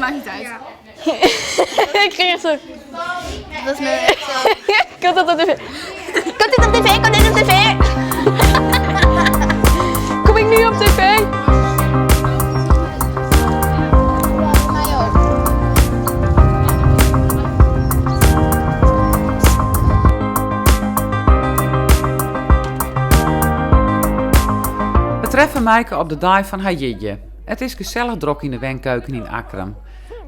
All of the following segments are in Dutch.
maakt niet uit. Ik ging echt zo. Dat is me echt zo. Komt dat op tv? Komt dit op tv? Komt dit op tv? Kom ik nu op tv? Mij ook. We treffen Maaike op de dag van haar jidje. Het is gezellig druk in de wenkeuken in Akrum.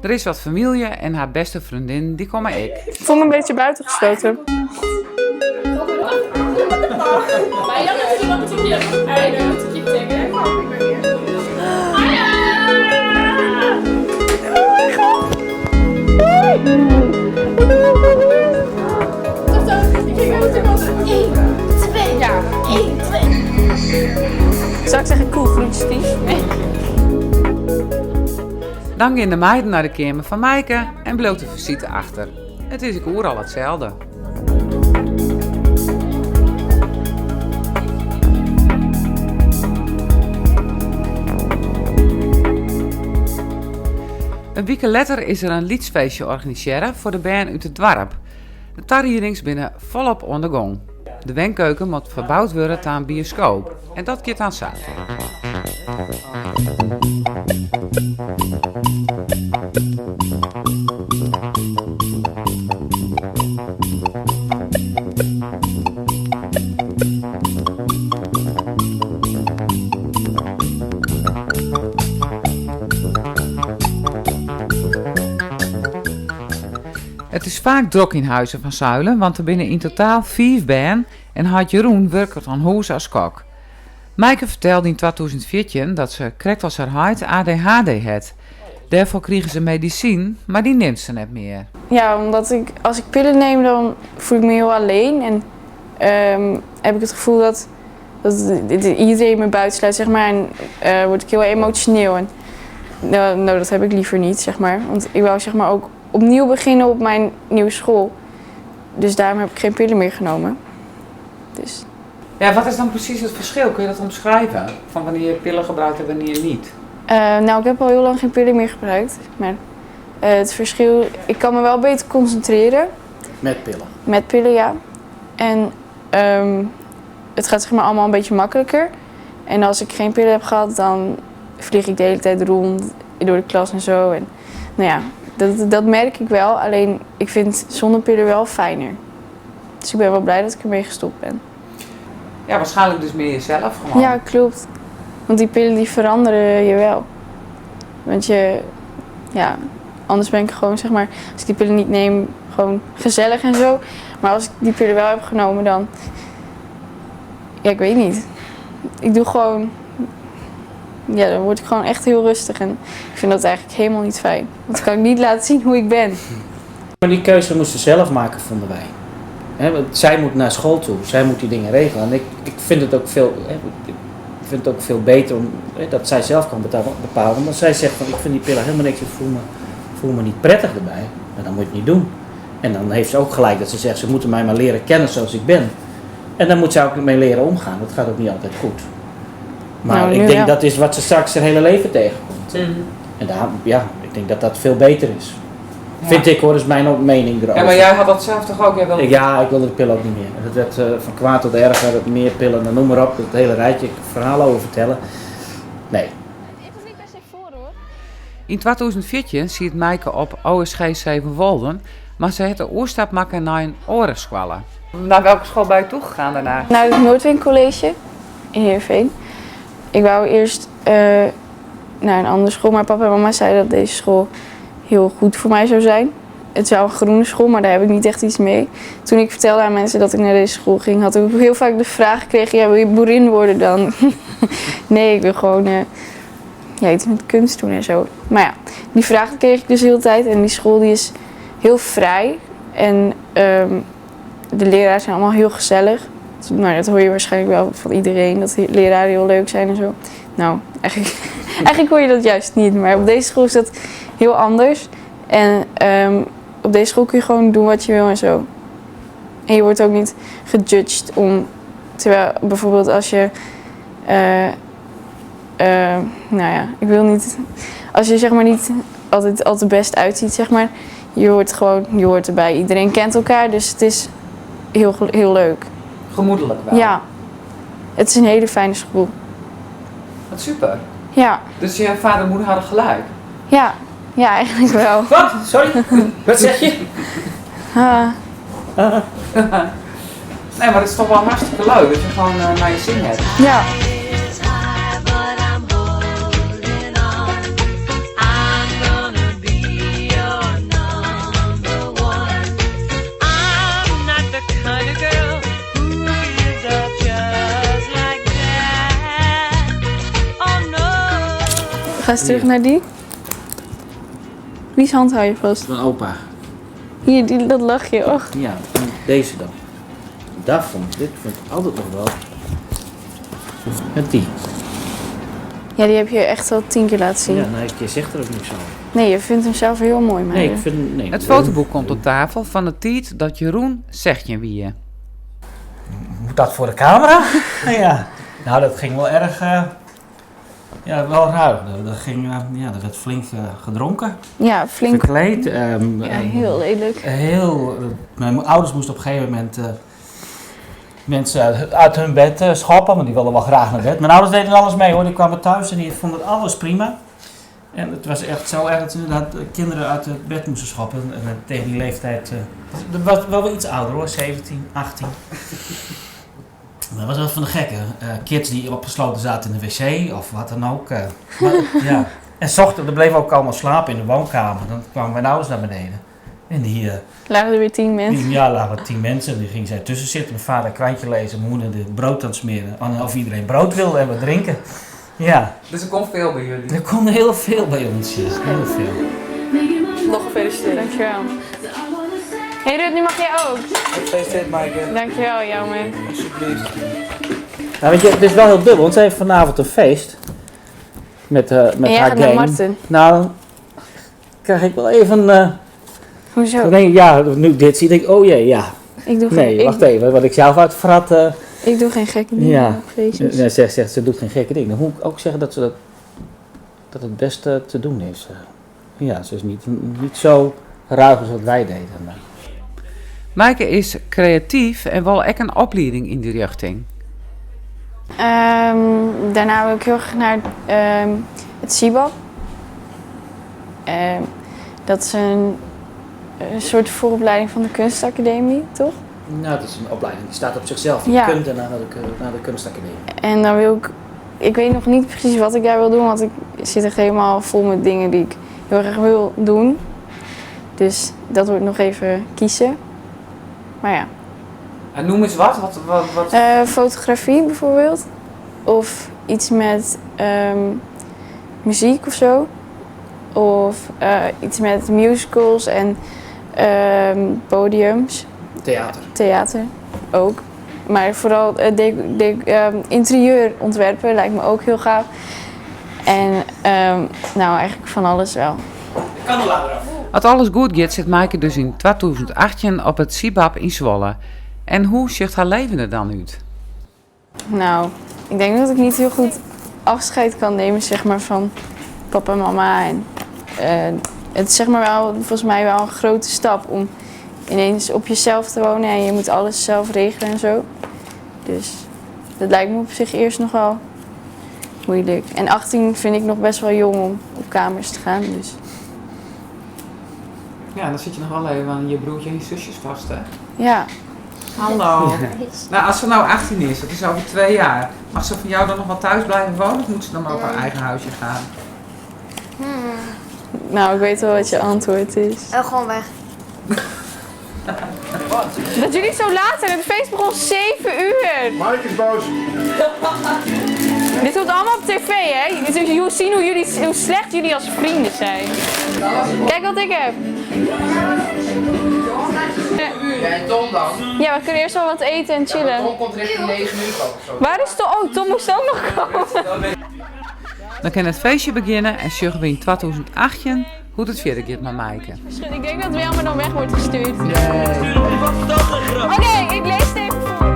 Er is wat familie en haar beste vriendin, die komen ik. Ik vond een beetje buitengesloten. Zou ik zeggen koelvloedjes? Dan gaan de meiden naar de kamer van Maaike en bloot de visite achter. Het is ik al hetzelfde. Een week later is er een liedfeestje georganiseerd voor de band uit het dorp. De tarierings binnen volop on the gong. De wenkeuken moet verbouwd worden aan een bioscoop. En dat gaat aan zaak. Het is vaak druk in Huizen van Zuilen, want er binnen in totaal 5 band en had Jeroen werkt aan huis als kok. Maaike vertelde in 2014 dat ze krekt als haar hart ADHD had. Daarvoor kregen ze medicijn, maar die neemt ze net meer. Ja, omdat als ik pillen neem, dan voel ik me heel alleen. En heb ik het gevoel dat iedereen me buitensluit, zeg maar. En word ik heel emotioneel. En nou, dat heb ik liever niet, zeg maar. Want ik wou zeg maar ook opnieuw beginnen op mijn nieuwe school. Dus daarom heb ik geen pillen meer genomen. Dus. Ja, wat is dan precies het verschil? Kun je dat omschrijven? Van wanneer je pillen gebruikt en wanneer niet? Nou, ik heb al heel lang geen pillen meer gebruikt. Maar het verschil, ik kan me wel beter concentreren. Met pillen? Met pillen, ja. En het gaat zeg maar allemaal een beetje makkelijker. En als ik geen pillen heb gehad, dan vlieg ik de hele tijd rond door de klas en zo. En, nou ja, dat merk ik wel. Alleen, ik vind zonder pillen wel fijner. Dus ik ben wel blij dat ik ermee gestopt ben. Ja, waarschijnlijk dus meer jezelf gewoon. Ja, klopt. Want die pillen die veranderen je wel. Want anders ben ik gewoon, zeg maar, als ik die pillen niet neem, gewoon gezellig en zo. Maar als ik die pillen wel heb genomen, dan, ja, ik weet niet. Ik doe gewoon, ja, dan word ik gewoon echt heel rustig. En ik vind dat eigenlijk helemaal niet fijn. Want dan kan ik niet laten zien hoe ik ben. Maar die keuze moesten ze zelf maken, vonden wij. Want zij moet naar school toe, zij moet die dingen regelen. En ik vind het ook veel, ik vind het ook veel beter dat zij zelf kan bepalen. Want als zij zegt van ik vind die pillen helemaal niks, ik voel me niet prettig erbij, dan moet je het niet doen. En dan heeft ze ook gelijk dat ze zegt ze moeten mij maar leren kennen zoals ik ben. En dan moet ze ook mee leren omgaan, dat gaat ook niet altijd goed. Maar Nou, ik denk dat is wat ze straks haar hele leven tegenkomt. En daar, ja, ik denk dat dat veel beter is. Ja. Vind ik hoor, dat is mijn mening erover. Ja, maar jij had dat zelf toch ook? Ja, ik wilde de pillen ook niet meer. Het werd van kwaad tot erger, meer pillen, dan noem maar op, het hele rijtje, ik kan verhalen over vertellen. Nee. In 2014 ziet Maaike op OSG 7 Wolden, maar ze heeft de oorstap maken naar een oorenschool. Naar welke school ben je toegegaan daarna? Naar het Noordwind College in Heerenveen. Ik wou eerst naar een andere school, maar papa en mama zeiden dat deze school heel goed voor mij zou zijn. Het zou een groene school, maar daar heb ik niet echt iets mee. Toen ik vertelde aan mensen dat ik naar deze school ging, had ik heel vaak de vraag gekregen, ja, wil je boerin worden dan? Nee, ik wil gewoon iets met kunst doen en zo. Maar ja, die vraag kreeg ik dus de hele tijd en die school die is heel vrij. En de leraren zijn allemaal heel gezellig. Nou, dat hoor je waarschijnlijk wel van iedereen, dat de leraren heel leuk zijn en zo. Nou, eigenlijk hoor je dat juist niet, maar op deze school is dat heel anders. En op deze school kun je gewoon doen wat je wil en zo. En je wordt ook niet gejudged om, terwijl bijvoorbeeld als je, nou ja, ik wil niet, als je zeg maar niet altijd best uitziet, zeg maar. Je hoort erbij. Iedereen kent elkaar, dus het is heel leuk. Gemoedelijk wel. Ja, het is een hele fijne school. Wat super. Ja, Dus je vader en moeder hadden gelijk. ja, eigenlijk wel. Wat? Sorry? Wat zeg je? Ah, Nee, maar het is toch wel hartstikke leuk dat je gewoon naar je zin hebt. ja. is high, but I'm holding on. I'm gonna be your number one. I'm not the kind of girl who gives up just like that. Oh no. Ga eens terug naar die. Wie's hand hou je vast? Van opa. Hier, dat lachje. Och. Ja, deze dan. Dit vond ik altijd nog wel. Met die. Ja, die heb je echt al 10 keer laten zien. Ja, nee, je zegt er ook niks over. Nee, je vindt hem zelf heel mooi, maar... Nee, ik vind... Nee. Het fotoboek komt op tafel van de tijd dat Jeroen zegt je wie je. Moet dat voor de camera? Ja. Nou, dat ging wel erg... ja, wel ruig. Dat werd flink gedronken. Ja, flink. Verkleed. Ja, heel lelijk. Mijn ouders moesten op een gegeven moment mensen uit hun bed schoppen, want die wilden wel graag naar bed. Mijn ouders deden alles mee hoor, die kwamen thuis en die vonden alles prima. En het was echt zo erg dat ze inderdaad kinderen uit het bed moesten schoppen. En tegen die leeftijd, dat was wel iets ouder hoor, 17, 18. Dat was wel van de gekke. Kids die opgesloten zaten in de wc of wat dan ook. Maar, ja. En 's ochtends, er bleven ook allemaal slapen in de woonkamer. Dan kwamen mijn ouders naar beneden. En die... Lagen er weer 10 mensen. Ja, lagen 10 mensen. Die gingen zij tussen zitten. Mijn vader een krantje lezen. Mijn moeder de brood aan het smeren. Of iedereen brood wilde en wat drinken. Ja. Dus er komt veel bij jullie. Er kon heel veel bij ons. Ja. Heel veel. Nog gefeliciteerd. Dankjewel. Hey Ruud, nu mag jij ook. Gefeliciteerd, Maaike. Dankjewel, Jouwman. Alsjeblieft. Nou, weet je, het is wel heel dubbel. Want ze heeft vanavond een feest. Met En jij haar gaat naar game. Marten. Nou, krijg ik wel even... Hoezo? dan denk ik, ja, nu ik dit zie, denk ik, oh jee, ja. Ik doe Nee, geen, wacht even. Wat ik zelf uitvrat... ik doe geen gekke dingen Ja. op feestjes. Ja, zegt ze doet geen gekke dingen. Dan moet ik ook zeggen dat dat het beste te doen is. Ja, ze is niet zo ruig als wat wij deden. Maaike is creatief en wel echt een opleiding in die richting. Daarna wil ik heel graag naar het CIBAP. Dat is een soort vooropleiding van de kunstacademie, toch? Nou, dat is een opleiding. Die staat op zichzelf. Ja. Je kunt naar de kunstacademie. En dan wil ik weet nog niet precies wat ik daar wil doen, want ik zit echt helemaal vol met dingen die ik heel erg wil doen. Dus dat wordt nog even kiezen. Maar ja. En noem eens wat. Fotografie bijvoorbeeld. Of iets met muziek of zo. Of iets met musicals en podiums. Theater ook. Maar vooral interieurontwerpen lijkt me ook heel gaaf. En nou, eigenlijk van alles wel. Als alles goed gaat, zit Maaike dus in 2018 op het CIBAP in Zwolle. En hoe ziet haar leven er dan uit? Nou, ik denk dat ik niet heel goed afscheid kan nemen, zeg maar, van papa en mama. En het is zeg maar wel, volgens mij wel een grote stap om ineens op jezelf te wonen en je moet alles zelf regelen en zo. Dus dat lijkt me op zich eerst nog wel moeilijk. En 18 vind ik nog best wel jong om op kamers te gaan, dus... Ja, dan zit je nog wel even aan je broertje en je zusjes vast, hè? Ja, Hallo. Nou, als ze nou 18 is, dat is over 2 jaar. Mag ze van jou dan nog wel thuis blijven wonen of moet ze dan maar op haar eigen huisje gaan? nou, ik weet wel wat je antwoord is. Gewoon weg. Dat jullie zo laat zijn, het feest begon 7 uur. Maaike is boos. Dit wordt allemaal op tv, hè? Dus je zien hoe slecht jullie als vrienden zijn. Kijk wat ik heb. En Tom dan? Ja, we kunnen eerst wel wat eten en chillen. Tom komt richting 9 uur of zo. Waar is Tom? Oh, Tom moest ook nog komen. Dan kan het feestje beginnen en zorgen we in 2018 hoe het verder gaat met Maaike. Ik denk dat Wilma dan weg wordt gestuurd. Oké, ik lees het even voor.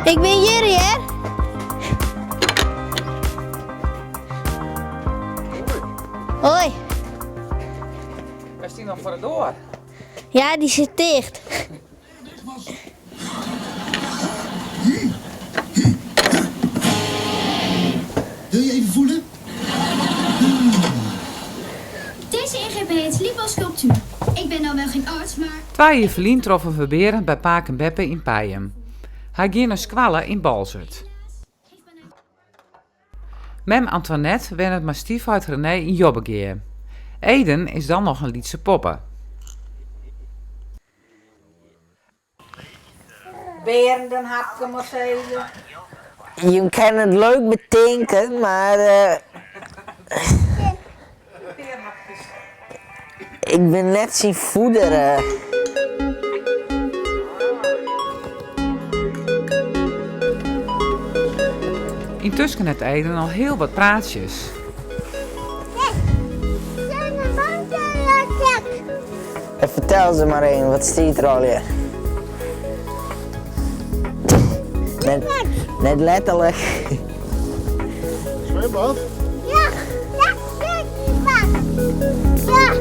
Ik ben Jurriër Hoi. Waar is die nog voor de door? Ja, die zit dicht. Wil je even voelen? Deze ingreep heet liposculptuur. Ik ben nou wel geen arts, maar... 2 jaar verlien troffen we beren bij Paak en Beppe in Pijum. Hij ging naar squallen in Balzert. Mem Antoinette wen het mastief uit René in Jobbegeer. Eden is dan nog een Lietse poppen. Beren, dan heb ik hem maar zeggen. Je kan het leuk bedenken, maar ik ben net zien voederen. Intussen heeft Eden al heel wat praatjes. En vertel ze maar even, wat staat er al hier? Net letterlijk. Zwembad? Ja, kijk, ja.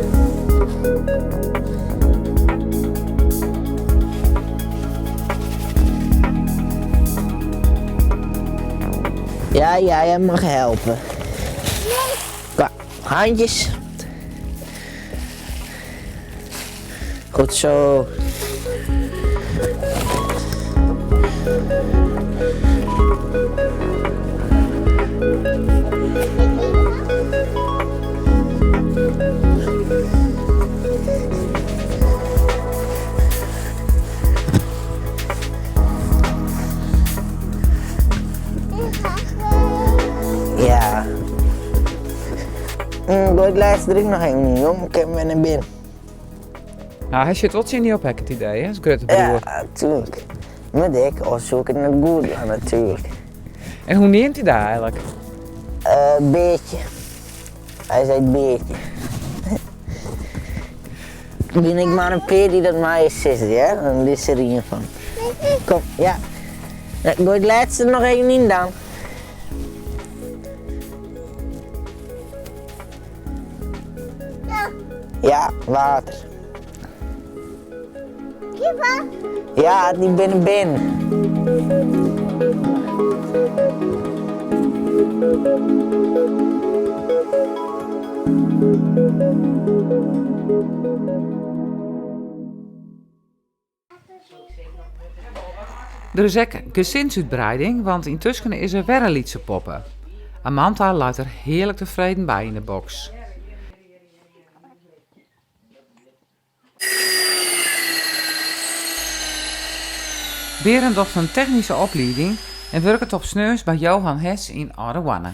Ja, jij mag helpen. Qua, handjes. Goed zo. Ja. Doe het laatste druk nog even, joh. Ik heb hem naar binnen. Nou, hij zit wat zin niet op het idee, hè? Dat is grote broer. Ja, natuurlijk. Met ik, of zoek het net goed, ja, natuurlijk. En hoe neemt hij daar eigenlijk? Beetje. Hij zei beetje. Ben ik maar een peer die dat mij zit, ja? Dan is er een van. Kom, ja. Doe het laatste nog even in dan. Ja, water. Ja, die binnen. Er is ook gezinsuitbreiding, want intussen is er weer een Lietse poppen. Amanda laat er heerlijk tevreden bij in de box. Beren docht een technische opleiding en werkt op sneus bij Johan Hess in Oudewanne.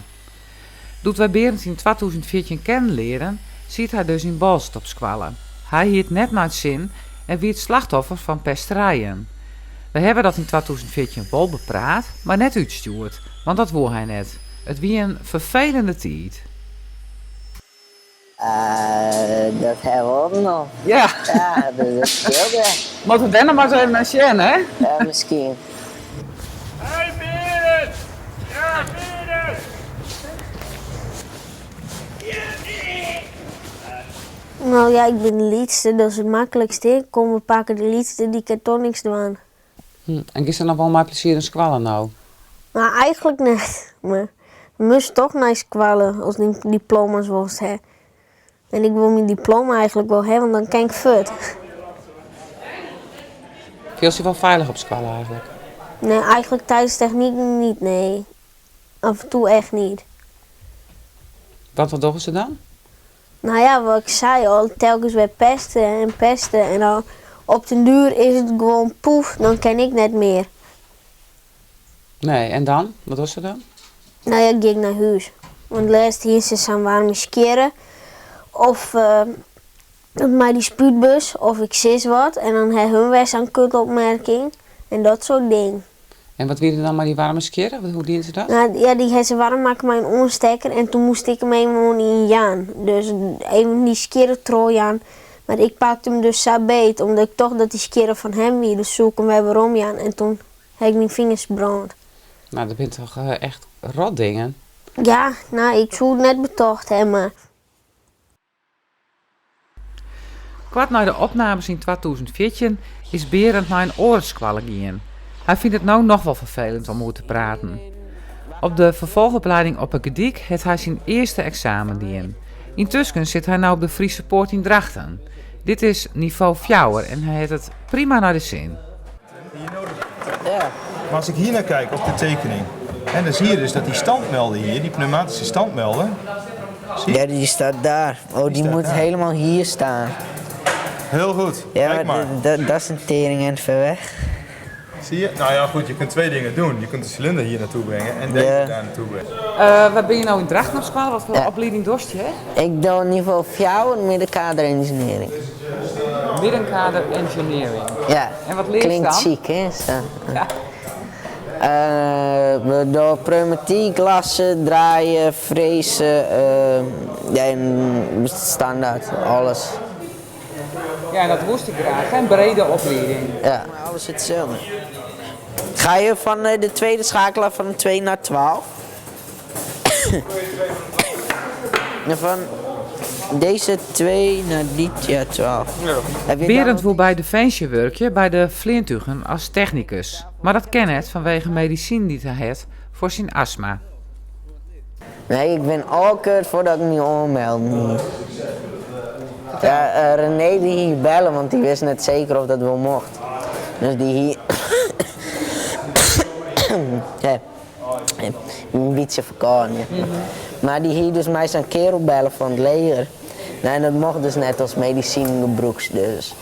Doet wij Berend in 2014 kennen leren, ziet hij dus in Balzert op squallen. Hij hield net naar het zin en wie het slachtoffer van pesterijen. We hebben dat in 2014 wel bepraat, maar net uitstuurd, want dat wou hij net. Het wie een vervelende tijd. Dat hebben we ook nog. Ja. Ja, dat scheelt wel. Moeten we dan maar eens even naar zien, hè? Ja, misschien. Hey Berend! Ja, Berend! Nou ja, ik ben de liedste, dat is het makkelijkste. Kom, we pakken de liedste, die kan toch niks doen. En is er nog wel maar plezier in squallen nou? Maar eigenlijk net. Maar we moeten toch naar squallen als die diploma's was hè. En ik wil mijn diploma eigenlijk wel hebben, want dan kan ik fut. Voel je wel veilig op squallen eigenlijk? Nee, eigenlijk tijdens techniek niet, nee. Af en toe echt niet. Wat doen ze dan? Nou ja, wat ik zei al, telkens weer pesten. En dan op den duur is het gewoon poef, dan ken ik net meer. Nee, en dan? Wat was ze dan? Nou ja, ik ging naar huis. Want laatst hier ze aan warme skeren. Of mij die spuitbus, of ik zie wat. En dan hebben hun weer zo'n kutopmerking. En dat soort dingen. En wat wilde dan maar die warme skeren? Hoe dienen ze dat? Nou ja, die hebben ze warm maken met een onstekker. En toen moest ik hem even in Jaan. Dus even die skeren trooien. Maar ik pakte hem dus zo beet, omdat ik toch dat die skeren van hem weer. Dus zoek hem weer waarom Jaan. En toen heb ik mijn vingers brand. Nou, dat bent toch echt rot dingen? Ja, nou, ik zou het net betocht hebben, maar... Kwart na de opnames in 2014 is Berend naar een oorlogsschool gegaan. Hij vindt het nou nog wel vervelend om over te praten. Op de vervolgopleiding op Akademiek heeft hij zijn eerste examen gedaan. Intussen zit hij nou op de Friese Poort in Drachten. Dit is niveau 4 en hij heeft het prima naar de zin. Ja. Maar als ik hier naar kijk op de tekening, en dan zie je dus dat die standmelden hier, die pneumatische standmelden. Ja, die staat daar. Oh, die moet daar. helemaal hier staan. Heel goed. Ja, Kijk maar. dat is een tering en ver weg. Zie je? Nou ja, goed, je kunt twee dingen doen. Je kunt de cilinder hier naartoe brengen en deze daar naartoe brengen. Waar ben je nou in Drachten op school? Wat voor opleiding dorst je? Ik doe niveau 4 middenkader engineering. Middenkader engineering. Ja. En wat leer je Klinkt dan? chic, hè? Zo. Ja. We doen pneumatiek, lassen, draaien, frezen, ja, en standaard, alles. Ja, en dat moest ik graag. Een brede opleiding. Ja, alles hetzelfde. Ga je van de tweede schakelaar van 2 naar 12? En van deze 2 naar die, ja, 12. Heb je Berend dan- wil bij Defensie werken bij de Vlintugen als technicus. Maar dat ken het vanwege medicijn die hij heeft voor zijn astma. Nee, ik ben ook voordat ik me aanmeld. Ja, René die hier bellen, want die wist net zeker of dat wel mocht. Dus die hier... ja, een beetje verkouden. Ja. Maar die hier dus mij zijn kerel bellen van het leger. Nee, dat mocht dus net als medicijngebroeks dus.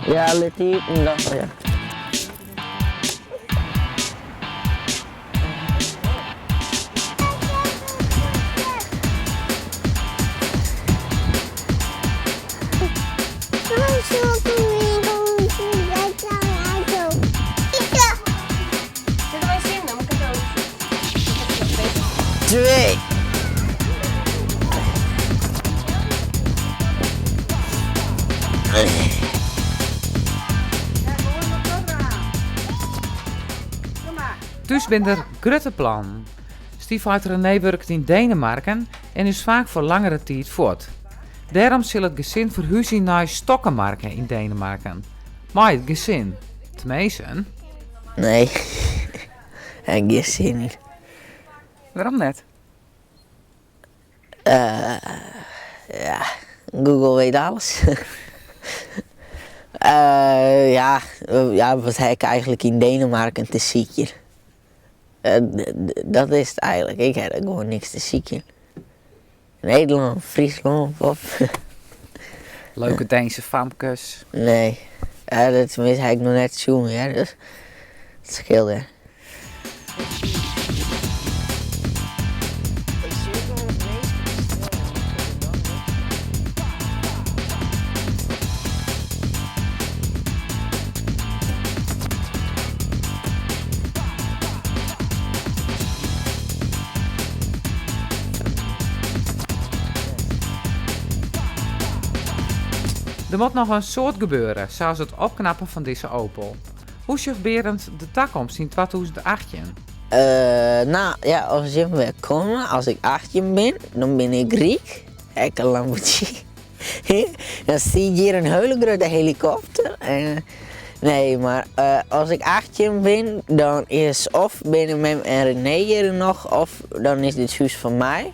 Ja, let hier en dan, ja. Twee. Dus ben er grote plan. Stiefvader René werkt in Denemarken en is vaak voor langere tijd voort. Daarom zal het gezin verhuizen naar Stokkenmarken in Denemarken. Maar het gezin, tenminste. Nee, ik geen zin niet. Waarom net? Ja, Google weet alles. Ja, wat heb ik eigenlijk in Denemarken te zieken? Dat is het eigenlijk. Ik heb er gewoon niks te zieken. Nederland, Friesland, of... Leuke Deense famkes. Nee, dat tenminste heb ik nog net zoen, ja, dus het scheelt, hè. Er moet nog een soort gebeuren, zoals het opknappen van deze Opel. Hoe zag Berend de toekomst in 2018? Nou ja, als je weer komen, als ik 18 ben, dan ben ik Griek. Ik een Lamborghini. Dan zie je hier een hele grote helikopter. Nee, maar als ik 18 ben, dan is of ben ik met en René hier nog, of dan is dit huis van mij.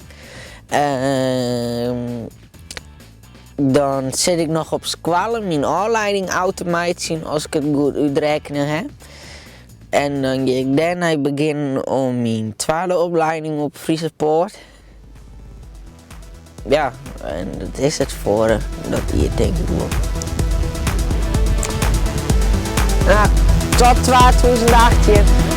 Dan zit ik nog op school, mijn aanleiding automatisch zien als ik het goed uitrekenen heb. En dan ga ik daarna beginnen om mijn tweede opleiding op Friese Poort. Ja, en dat is het voor dat hier denk ik wel. Nou, tot 2018.